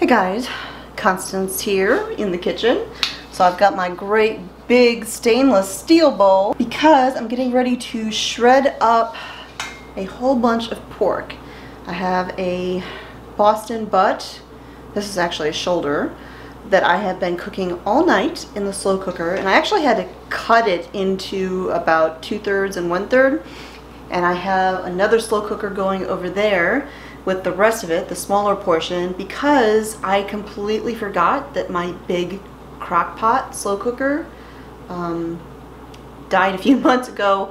guys, Constance here in the kitchen. So I've got my great big stainless steel bowl because I'm getting ready to shred up a whole bunch of pork. I have a Boston butt, this is actually a shoulder, that I have been cooking all night in the slow cooker, and I actually had to cut it into about 2/3 and 1/3, and I have another slow cooker going over there with the rest of it, the smaller portion, because I completely forgot that my big crock pot slow cooker died a few months ago.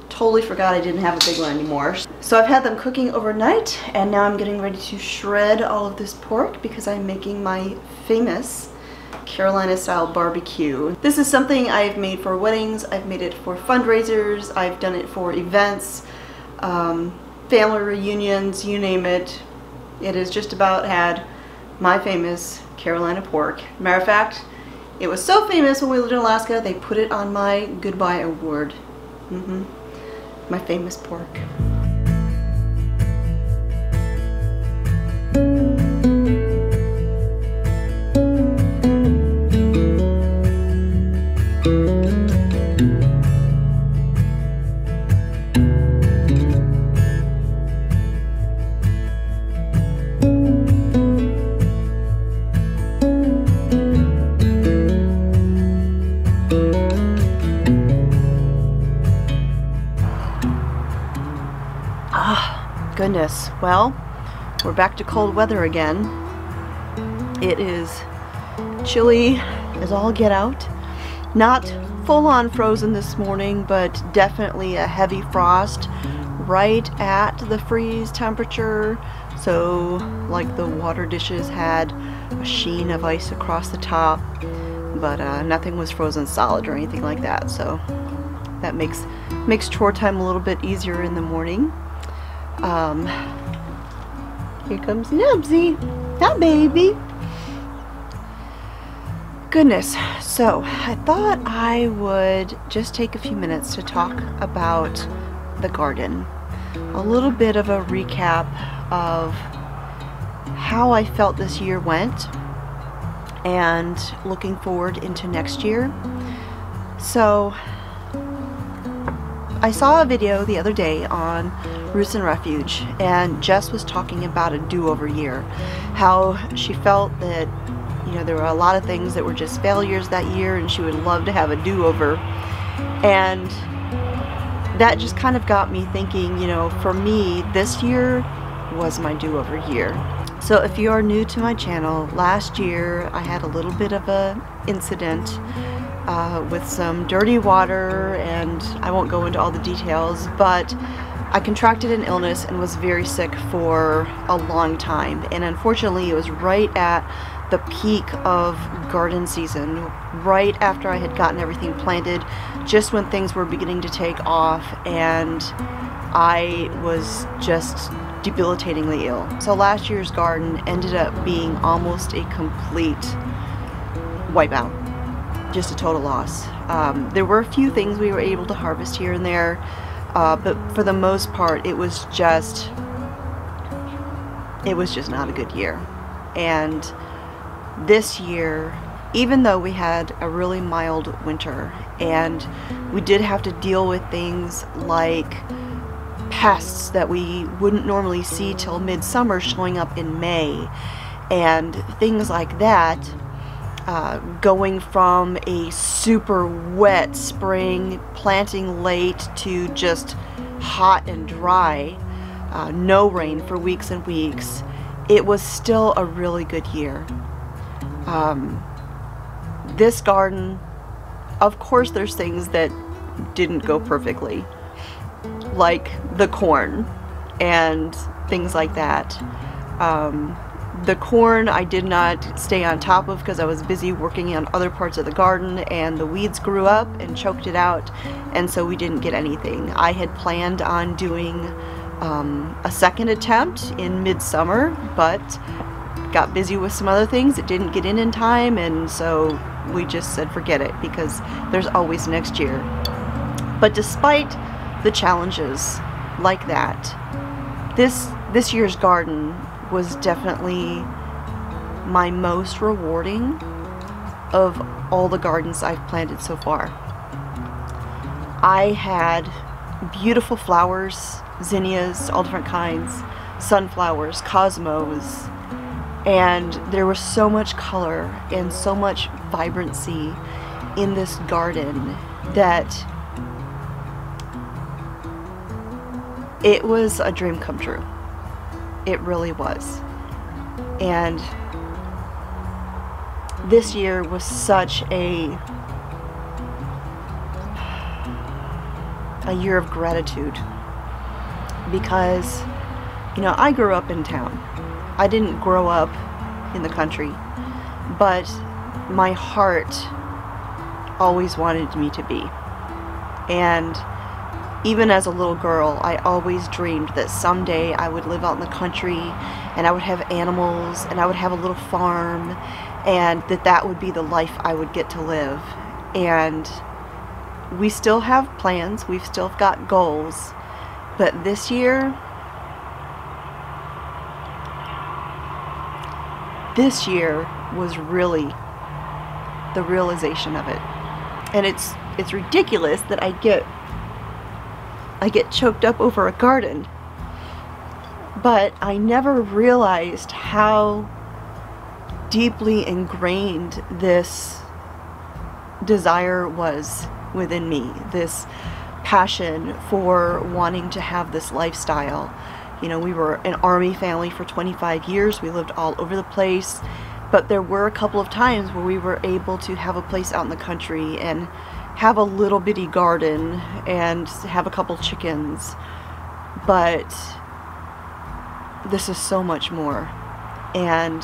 Totally forgot I didn't have a big one anymore. So I've had them cooking overnight, and now I'm getting ready to shred all of this pork because I'm making my famous Carolina style barbecue. This is something I've made for weddings, I've made it for fundraisers, I've done it for events, family reunions, you name it. It has just about had my famous Carolina pork. Matter of fact, it was so famous when we lived in Alaska, they put it on my goodbye award. My famous pork. Goodness, well, we're back to cold weather again. It is chilly as all get out. Not full-on frozen this morning, but definitely a heavy frost right at the freeze temperature. So like the water dishes had a sheen of ice across the top, but nothing was frozen solid or anything like that. So that makes chore time a little bit easier in the morning. Here comes Nubsy. Hi, baby. Goodness, so I thought I would just take a few minutes to talk about the garden. A little bit of a recap of how I felt this year went and looking forward into next year. So I saw a video the other day on Roots and Refuge, and Jess was talking about a do-over year. How she felt that, you know, there were a lot of things that were just failures that year and she would love to have a do-over. And that just kind of got me thinking, you know, for me, this year was my do-over year. So if you are new to my channel, last year I had a little bit of an incident with some dirty water, and I won't go into all the details, but I contracted an illness and was very sick for a long time, and unfortunately it was right at the peak of garden season, right after I had gotten everything planted, just when things were beginning to take off, and I was just debilitatingly ill. So last year's garden ended up being almost a complete wipeout. Just a total loss. There were a few things we were able to harvest here and there, but for the most part it was just not a good year. And this year, even though we had a really mild winter and we did have to deal with things like pests that we wouldn't normally see till midsummer showing up in May and things like that, going from a super wet spring, planting late, to just hot and dry, no rain for weeks and weeks, it was still a really good year. This garden, of course there's things that didn't go perfectly, like the corn and things like that. The corn I did not stay on top of because I was busy working on other parts of the garden, and the weeds grew up and choked it out, and so we didn't get anything. I had planned on doing a second attempt in midsummer, but got busy with some other things. It didn't get in time, and so we just said forget it, because there's always next year. But despite the challenges like that, this year's garden was definitely my most rewarding of all the gardens I've planted so far. I had beautiful flowers, zinnias, all different kinds, sunflowers, cosmos, and there was so much color and so much vibrancy in this garden that it was a dream come true. It really was. And this year was such a year of gratitude, because, you know, I grew up in town. I didn't grow up in the country, but my heart always wanted me to be. And even as a little girl, I always dreamed that someday I would live out in the country and I would have animals and I would have a little farm, and that would be the life I would get to live. And we still have plans, we've still got goals, but this year was really the realization of it. And it's ridiculous that I get choked up over a garden, but I never realized how deeply ingrained this desire was within me, this passion for wanting to have this lifestyle. You know, we were an army family for 25 years. We lived all over the place, but there were a couple of times where we were able to have a place out in the country and have a little bitty garden and have a couple chickens. But this is so much more. And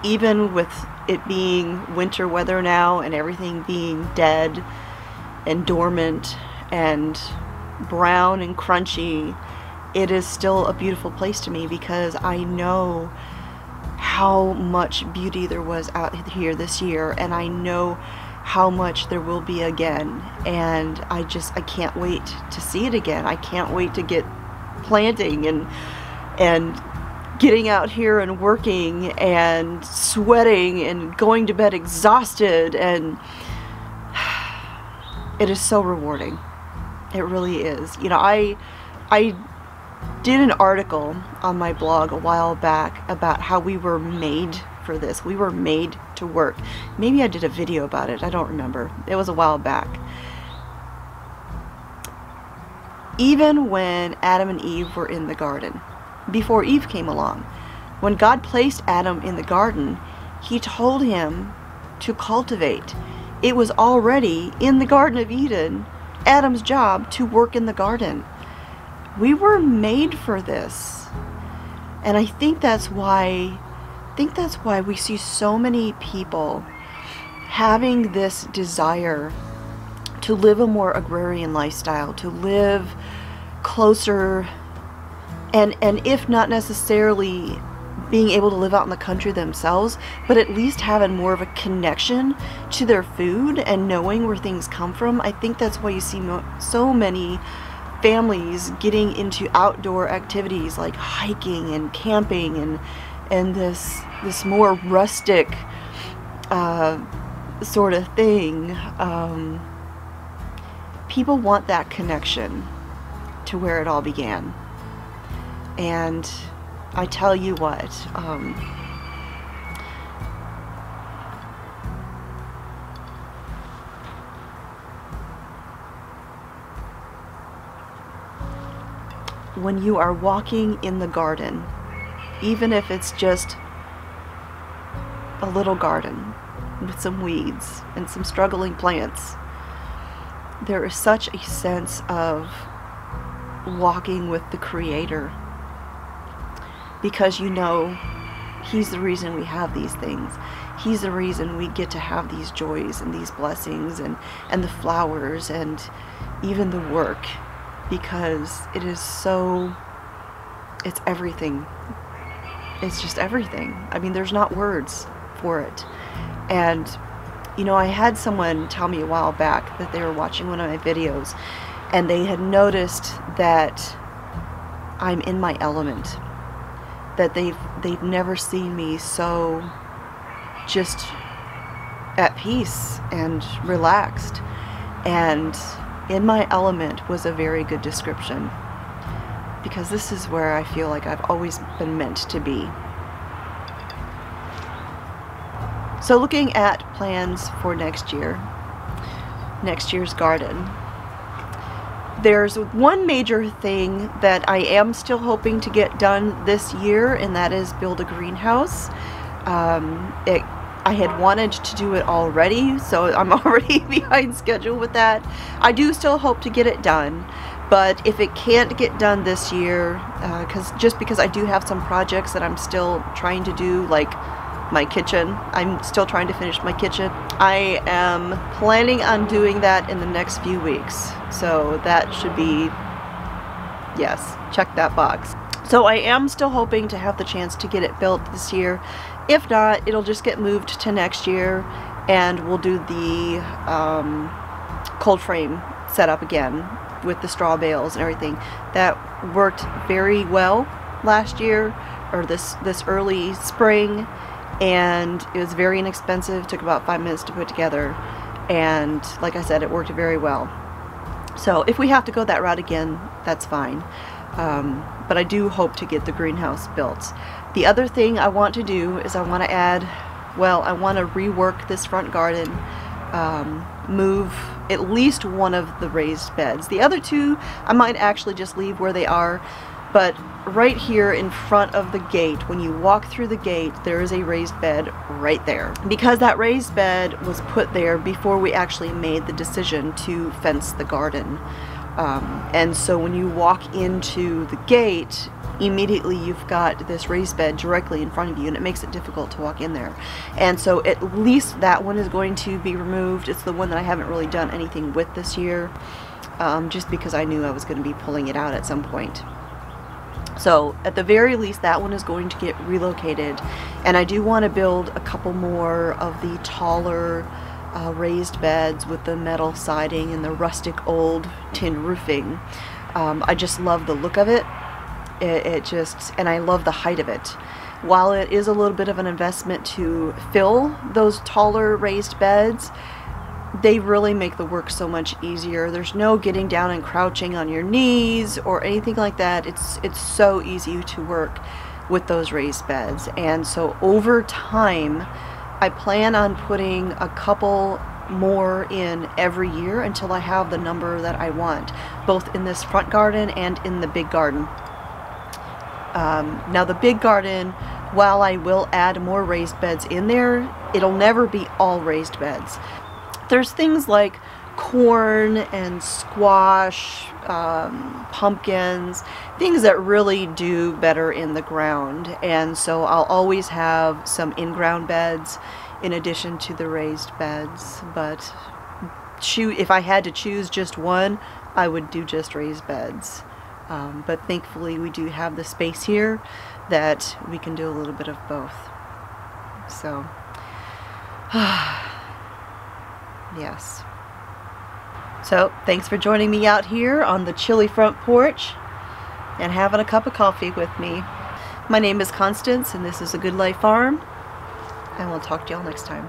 even with it being winter weather now and everything being dead and dormant and brown and crunchy, it is still a beautiful place to me, because I know how much beauty there was out here this year, and I know how much there will be again, and I can't wait to see it again. I can't wait to get planting and getting out here and working and sweating and going to bed exhausted, and it is so rewarding. It really is. You know, I did an article on my blog a while back about how we were made for this. We were made to work. Maybe I did a video about it. I don't remember. It was a while back. Even when Adam and Eve were in the garden, before Eve came along, when God placed Adam in the garden, he told him to cultivate. It was already in the Garden of Eden, Adam's job to work in the garden. We were made for this. And I think that's why we see so many people having this desire to live a more agrarian lifestyle, to live closer, and if not necessarily being able to live out in the country themselves, but at least having more of a connection to their food and knowing where things come from. I think that's why you see so many families getting into outdoor activities like hiking and camping and this more rustic sort of thing. People want that connection to where it all began. And I tell you what, when you are walking in the garden, even if it's just a little garden with some weeds and some struggling plants, there is such a sense of walking with the Creator, because you know He's the reason we have these things. He's the reason we get to have these joys and these blessings and the flowers and even the work, because it is so, it's everything. It's just everything. I mean, there's not words for it. And you know, I had someone tell me a while back that they were watching one of my videos and they had noticed that I'm in my element. that they've never seen me so just at peace and relaxed, and in my element was a very good description, because this is where I feel like I've always been meant to be. So looking at plans for next year's garden, there's one major thing that I am still hoping to get done this year, and that is build a greenhouse. I had wanted to do it already, so I'm already behind schedule with that. I do still hope to get it done, but if it can't get done this year, because I do have some projects that I'm still trying to do, like my kitchen. I'm still trying to finish my kitchen. I am planning on doing that in the next few weeks, so that should be, yes, check that box. So I am still hoping to have the chance to get it built this year. If not, it'll just get moved to next year, and we'll do the cold frame setup again with the straw bales and everything. That worked very well last year, or this early spring, and it was very inexpensive. Took about 5 minutes to put together, and like I said, it worked very well. So if we have to go that route again, that's fine. But I do hope to get the greenhouse built. The other thing I want to do is I want to add, well, I want to rework this front garden, move at least one of the raised beds. The other two I might actually just leave where they are, but right here in front of the gate, when you walk through the gate, there is a raised bed right there. Because that raised bed was put there before we actually made the decision to fence the garden. And so when you walk into the gate, immediately you've got this raised bed directly in front of you, and it makes it difficult to walk in there. And so at least that one is going to be removed. It's the one that I haven't really done anything with this year, just because I knew I was going to be pulling it out at some point. So at the very least, that one is going to get relocated, and I do want to build a couple more of the taller raised beds with the metal siding and the rustic old tin roofing. I just love the look of it. And I love the height of it. While it is a little bit of an investment to fill those taller raised beds, they really make the work so much easier. There's no getting down and crouching on your knees or anything like that. It's so easy to work with those raised beds. And so over time, I plan on putting a couple more in every year until I have the number that I want, both in this front garden and in the big garden. Now the big garden, while I will add more raised beds in there, it'll never be all raised beds. There's things like corn and squash, pumpkins, things that really do better in the ground, and so I'll always have some in-ground beds in addition to the raised beds. But if I had to choose just one, I would do just raised beds. But thankfully we do have the space here that we can do a little bit of both. So yes. So thanks for joining me out here on the chilly front porch and having a cup of coffee with me. My name is Constance, and this is A Good Life Farm, and we'll talk to y'all next time.